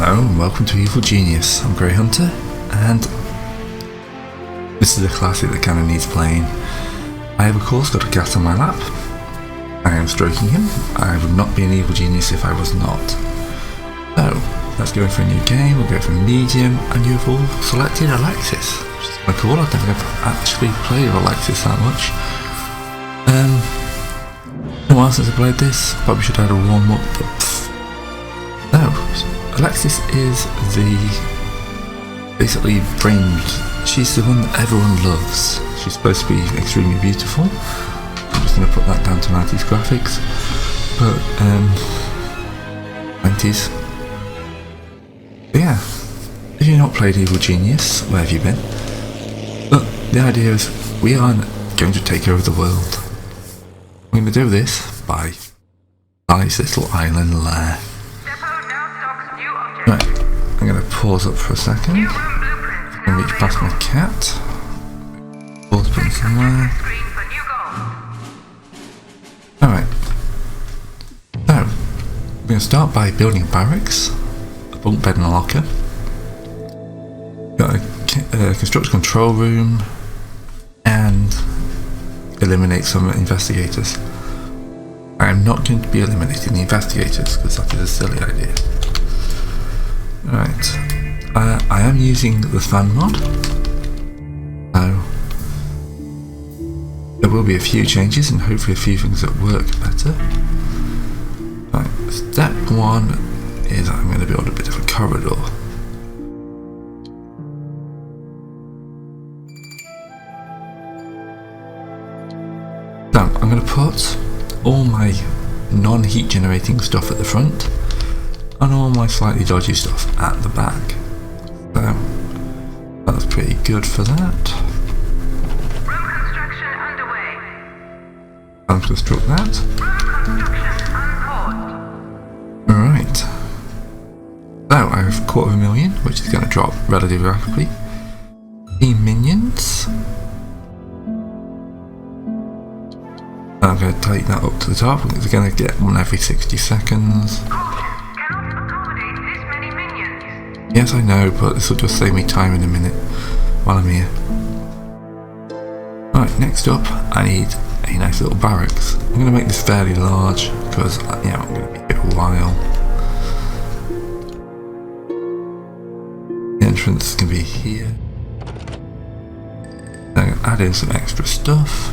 Hello and welcome to Evil Genius. I'm Grey Hunter, and this is a classic that kind of needs playing. I have of course got a cat on my lap. I am stroking him. I would not be an evil genius if I was not. So, let's go for a new game. We'll go for medium, and you've all selected Alexis, which is kind of cool. I don't think I've actually played Alexis that much. It's been a while since I played this. Probably should have had a warm up, but no. Alexis is the basically framed. She's the one that everyone loves. She's supposed to be extremely beautiful. I'm just going to put that down to 90s graphics, but 90s. But yeah, if you've not played Evil Genius, where have you been? But the idea is we are going to take over the world. We're going to do this by this little island Lair. Right, I'm going to pause up for a second. I'm going to reach past my cat. Pause button somewhere. Alright. So, we're going to start by building barracks, a bunk bed and a locker. Got a construct a control room, and eliminate some investigators. I am not going to be eliminating the investigators because that is a silly idea. Right, I am using the fan mod, so there will be a few changes and hopefully a few things that work better. Right, step one is I'm going to build a bit of a corridor. So I'm going to put all my non-heat generating stuff at the front, and all my slightly dodgy stuff at the back. So that's pretty good for that. Room construction underway. I'll construct that. Room construction unpaused. Alright. So I have 250,000, which is going to drop relatively rapidly. 15 minions. I'm going to take that up to the top because we're going to get one every 60 seconds. Yes, I know, but this will just save me time in a minute while I'm here. Right, next up, I need a nice little barracks. I'm going to make this fairly large because, yeah, I'm going to be here a while. The entrance can be here. I'm going to add in some extra stuff.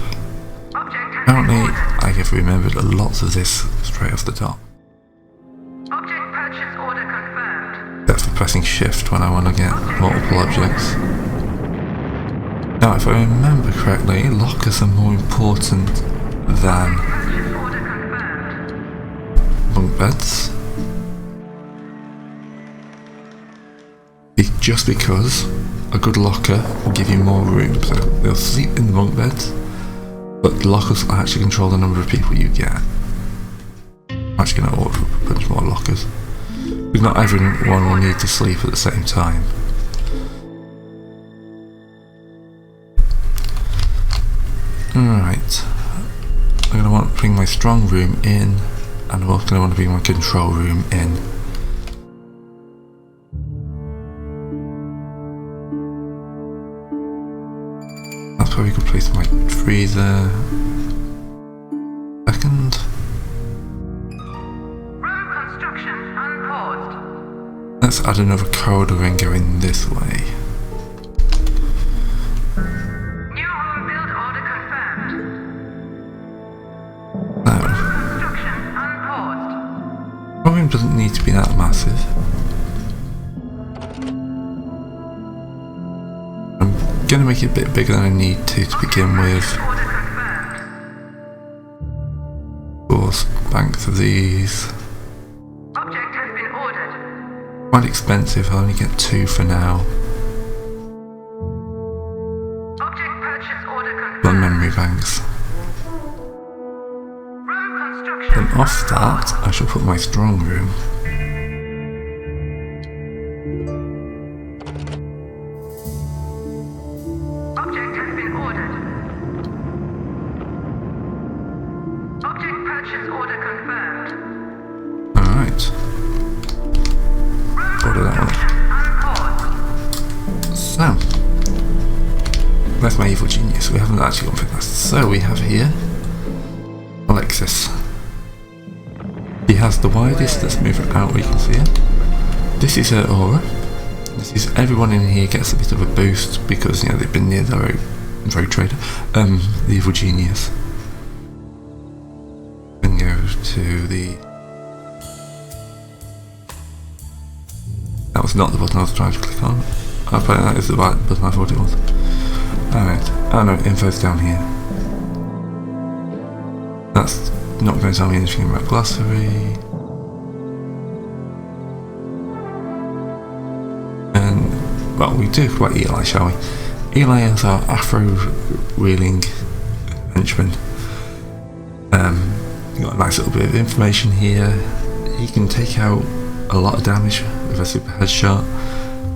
Apparently, I have remembered lots of this straight off the top. That's for pressing shift when I want to get multiple objects. Now if I remember correctly, lockers are more important than bunk beds. Just because a good locker will give you more room, so they'll sleep in the bunk beds, but lockers will actually control the number of people you get. I'm actually going to order a bunch more lockers. Because not everyone will need to sleep at the same time. Alright. I'm going to want to bring my strong room in, and I'm also going to want to bring my control room in. That's probably a good place for my freezer. Second. Let's add another corridor and go in this way. New home build order confirmed. Now, Construction unpaused. the room doesn't need to be that massive. I'm going to make it a bit bigger than I need to begin with. Order confirmed. Of course, banks of these. Object has been ordered. Quite expensive, I'll only get 2 for now. Object purchase order confirmed. On memory banks. Room construction. Then off that, I shall put my strong room. Object has been ordered. Object purchase order confirmed. Alright. Order So, where's my evil genius? We haven't actually gone through this. So we have here Alexis. He has the widest. Let's move it out where you can see it. This is her aura. This is everyone in here gets a bit of a boost because they've been near their road trader. The evil genius. Then go to the. That was not the button I was trying to click on. Apparently that is the right button I thought it was. Alright. Oh no, info's down here. That's not going to tell me anything about glossary. And, well, we do about Eli, shall we? Eli is our afro-wheeling henchman. Got a nice little bit of information here. He can take out a lot of damage with a super headshot,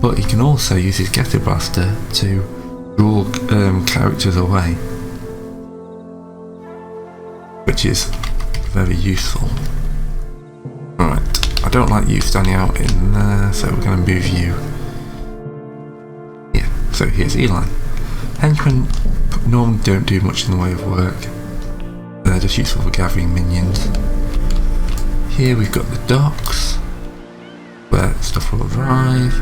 but he can also use his ghetto blaster to draw characters away, which is very useful. Alright, I don't like you standing out in there, so we're going to move you here. So here's Eli. Henchmen normally don't do much in the way of work, they're just useful for gathering minions. Here we've got the docks, where stuff will arrive,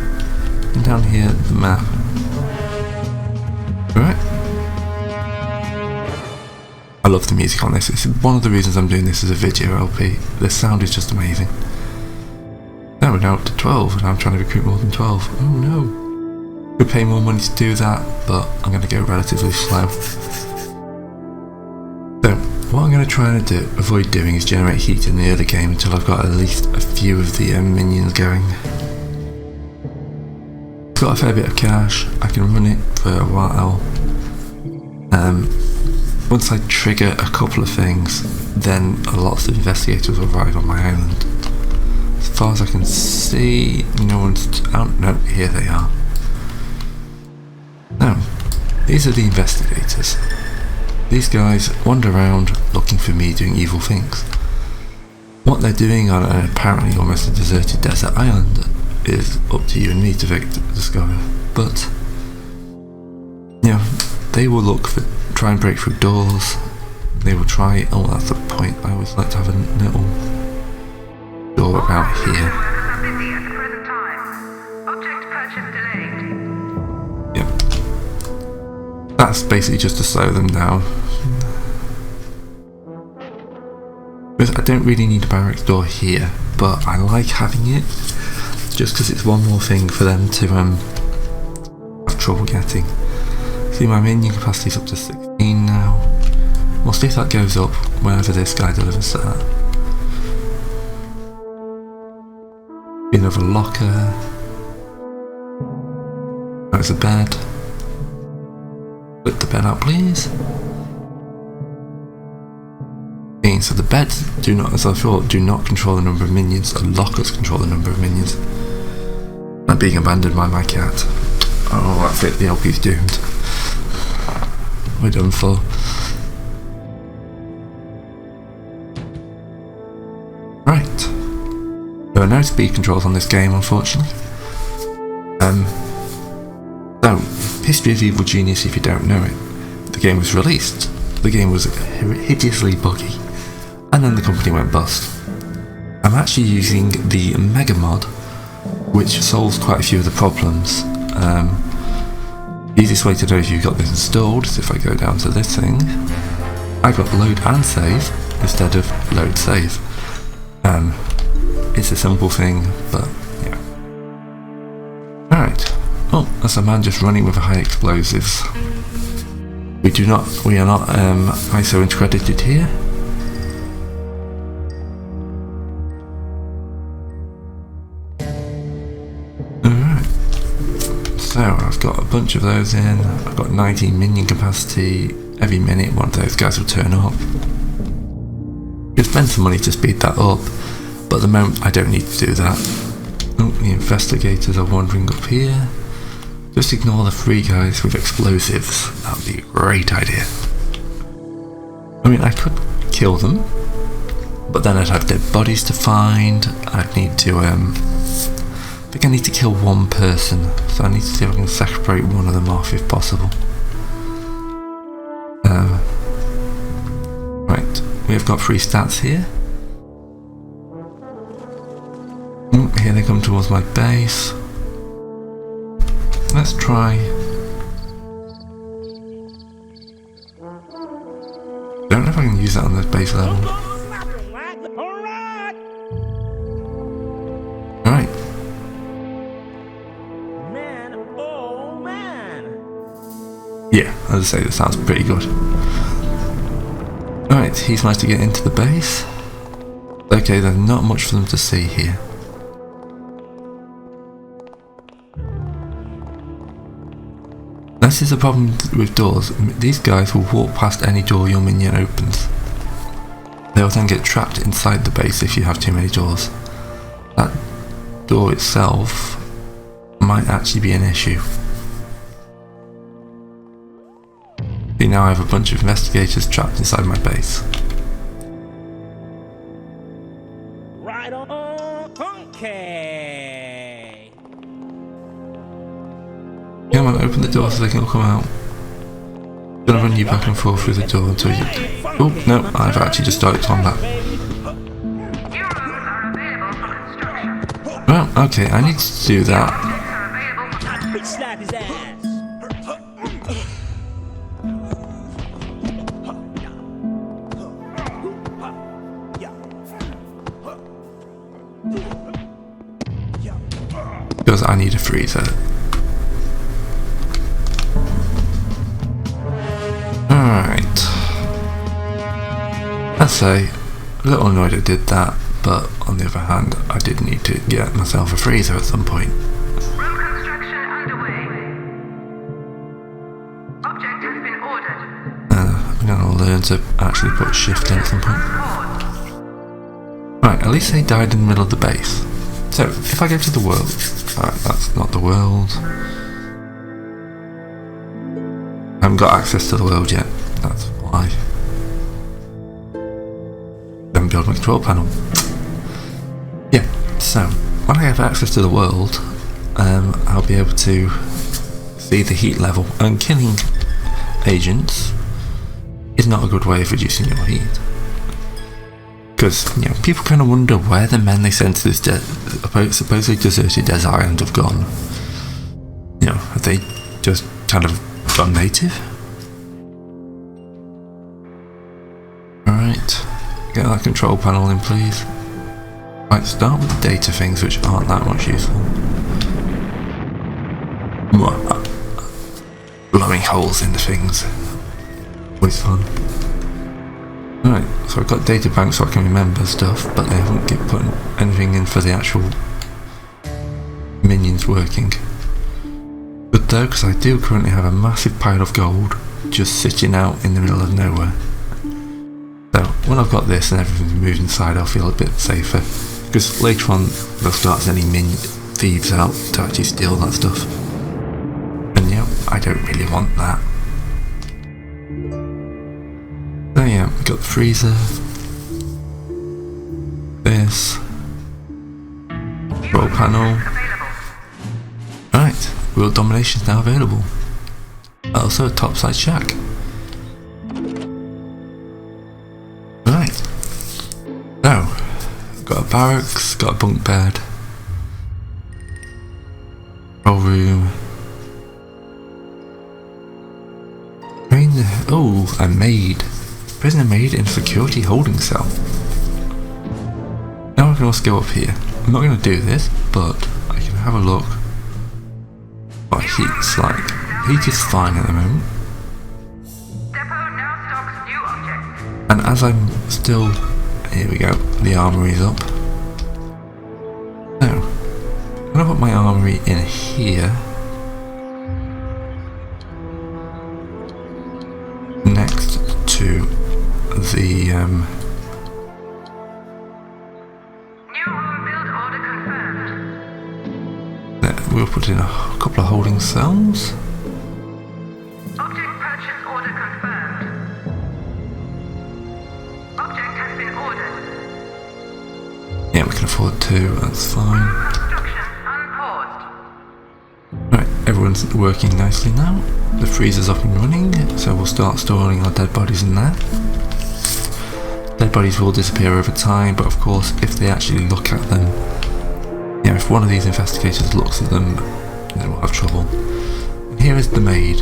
and down here the map. Alright. I love the music on this. It's one of the reasons I'm doing this as a video LP. The sound is just amazing. Now we're now up to 12 and I'm trying to recruit more than 12. Oh no. Could pay more money to do that, but I'm going to go relatively slow. So, what I'm going to try and avoid doing is generate heat in the early game until I've got at least a few of the minions going. Got a fair bit of cash, I can run it for a while. Once I trigger a couple of things, then lots of investigators will arrive on my island. As far as I can see, no one's out. No, here they are. Now, these are the investigators. These guys wander around looking for me doing evil things. What they're doing on an apparently almost a deserted desert island is up to you and me to discover. But, they will look for, try and break through doors. They will try, oh that's the point, I always like to have a little door about here. Yep. That's basically just to slow them down. I don't really need a barracks door here, but I like having it just because it's one more thing for them to have trouble getting. See, my minion capacity is up to 16 now. We'll see if that goes up whenever this guy delivers that. Another locker. There's a bed. Put the bed out, please. So the beds do not, as I thought, do not control the number of minions. The lockers control the number of minions. I'm being abandoned by my cat. Oh, that's it. The LP's doomed. We're done for. Right. There are no speed controls on this game, unfortunately. So, history of Evil Genius if you don't know it. The game was released. The game was hideously buggy. And then the company went bust. I'm actually using the Mega Mod, which solves quite a few of the problems. The easiest way to know if you've got this installed is if I go down to this thing. I've got load and save instead of load save. It's a simple thing, but yeah. Alright. Oh, that's a man just running with a high explosives. We are not ISO accredited here. So I've got a bunch of those in. I've got 19 minion capacity. Every minute one of those guys will turn up. You'll spend some money to speed that up, but at the moment I don't need to do that. Oh, the investigators are wandering up here. Just ignore the 3 guys with explosives. That would be a great idea. I mean, I could kill them, but then I'd have dead bodies to find. I'd need to think I need to kill one person, so I need to see if I can separate one of them off if possible. Right, we've got 3 stats here. Here they come towards my base. Let's try. Don't know if I can use that on the base level. Alright. Man, oh man. Yeah, as I say, this sounds pretty good. Alright, he's managed to get into the base. Okay, there's not much for them to see here. This is a problem with doors. These guys will walk past any door your minion opens. They'll then get trapped inside the base if you have too many doors. That door itself might actually be an issue. See, now I have a bunch of investigators trapped inside my base. Right on. Okay. Come on, open the door so they can all come out. Gonna run you back and forth through the door until you... Oh, no, I've actually just started on that. New rooms are available for construction. Well, okay, I need to do that. Objects are available for Bitch slap his ass. Because I need a freezer. Alright. I'd say, a little annoyed I did that, but on the other hand, I did need to get myself a freezer at some point. room construction underway. Object has been ordered. I'm gonna learn to actually put shift in at some point. Right, at least they died in the middle of the base. So, if I go to the world... Alright, that's not the world. I haven't got access to the world yet, that's why. Then build my control panel. Yeah, so, when I have access to the world, I'll be able to see the heat level. And killing agents is not a good way of reducing your heat. Because, you know, people kind of wonder where the men they sent to this supposedly deserted desert island have gone. You know, have they just kind of gone native? Alright, get that control panel in, please. Right, start with the data things which aren't that much useful. Blowing holes into things. Always fun. Alright, so I've got data banks so I can remember stuff, but they haven't put anything in for the actual minions working. Good though, because I do currently have a massive pile of gold just sitting out in the middle of nowhere. So when I've got this and everything's moved inside, I'll feel a bit safer. Because later on they'll start sending thieves out to actually steal that stuff. And yeah, I don't really want that. So yeah, we got the freezer, this, control panel. Right, world domination is now available. Also a topside shack. Right, so got a barracks, got a bunk bed, control room. Oh, a maid. Prisoner maid in security holding cell. Now I can also go up here. I'm not going to do this, but I can have a look what heat's like. Heat is fine at the moment. Depot now stocks new objects. And as I'm still... Here we go, the armory is up. So, I'm going to put my armory in here. Next to the New room build order confirmed. we'll put in a couple of holding cells. Object purchase order confirmed. Object has been ordered. Yeah, we can afford 2, that's fine. Construction unpaused. everyone's working nicely now. The freezer's up and running, so we'll start storing our dead bodies in there. Dead bodies will disappear over time, but of course if they actually look at them, you know, if one of these investigators looks at them, then we'll have trouble. And here is the maid.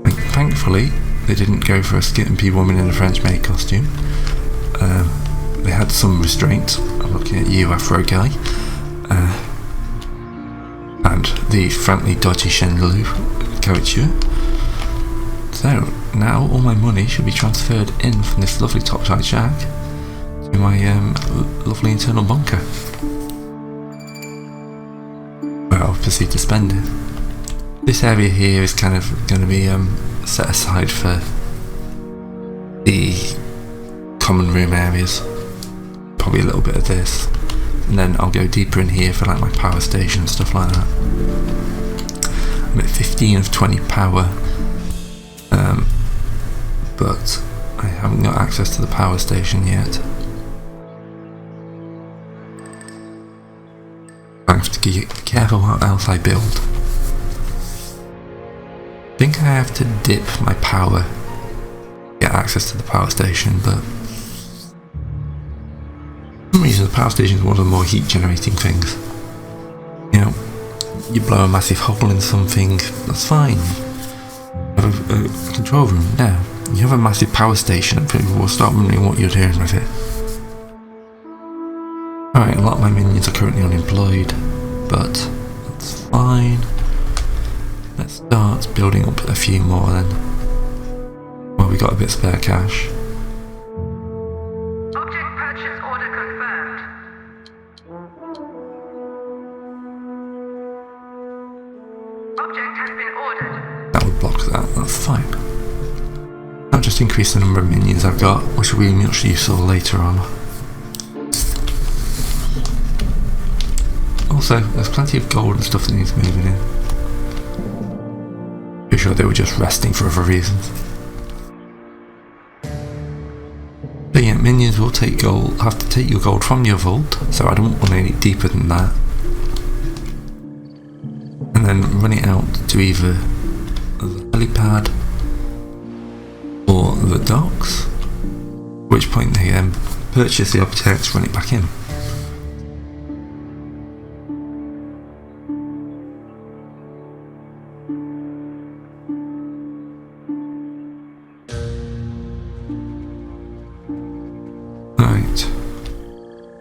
And thankfully they didn't go for a skimpy woman in a French maid costume. They had some restraint. I'm looking at you, Afro guy. And the friendly dodgy Shenlue couture. So now all my money should be transferred in from this lovely top-side shack to my lovely internal bunker, where I'll proceed to spend it. This area here is kind of going to be set aside for the common room areas. Probably a little bit of this, and then I'll go deeper in here for like my power station and stuff like that. I'm at 15 of 20 power, but I haven't got access to the power station yet. I have to be careful what else I build. I think I have to dip my power to get access to the power station, but for some reason the power station is one of the more heat generating things. You know, you blow a massive hole in something, that's fine. You have a control room, no. You have a massive power station and people will start wondering what you're doing with it. Alright, a lot of my minions are currently unemployed, but that's fine. Let's start building up a few more then. Well, we got a bit of spare cash. Object purchase order confirmed. Object has been ordered. That would block that, that's fine. I'll just increase the number of minions I've got, which will be much useful later on. Also, there's plenty of gold and stuff that needs moving in. Pretty sure they were just resting for other reasons. But yeah, minions will take gold, have to take your gold from your vault, so I don't want any deeper than that. And then run it out to either the helipad or the docks, at which point they purchase the objects, run it back in. Right,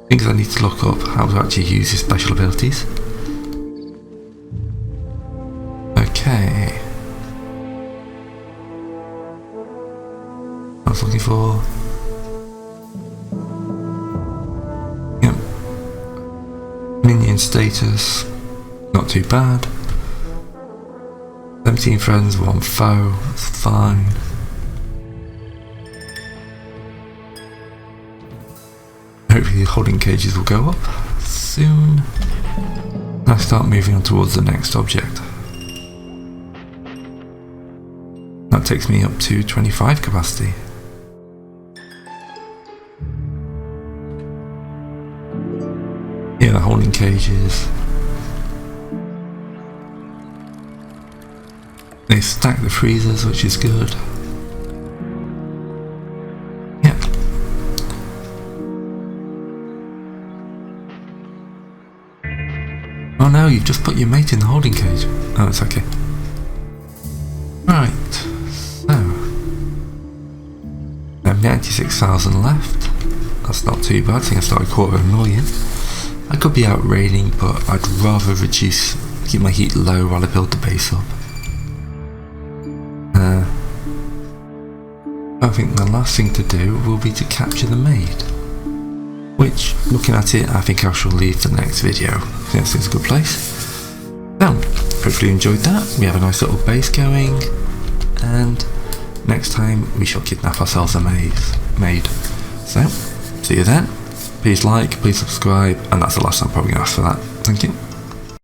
things I need to look up how to actually use his special abilities. Okay. I was looking for... Yep. Minion status, not too bad. 17 friends, 1 foe, that's fine. Hopefully the holding cages will go up soon. I start moving on towards the next object. That takes me up to 25 capacity. Yeah, the holding cages. They stack the freezers, which is good. Yeah. Oh no, you've just put your mate in the holding cage. Oh, it's okay. Right, so 96,000 left. That's not too bad, I think I started 250,000. I could be out raiding, but I'd rather keep my heat low while I build the base up. I think the last thing to do will be to capture the maid, which, looking at it, I think I shall leave for the next video. I think this is a good place. So, hopefully you enjoyed that. We have a nice little base going, and next time we shall kidnap ourselves a maid. So, see you then. Please like, please subscribe, and that's the last time I'm probably going to ask for that. Thank you.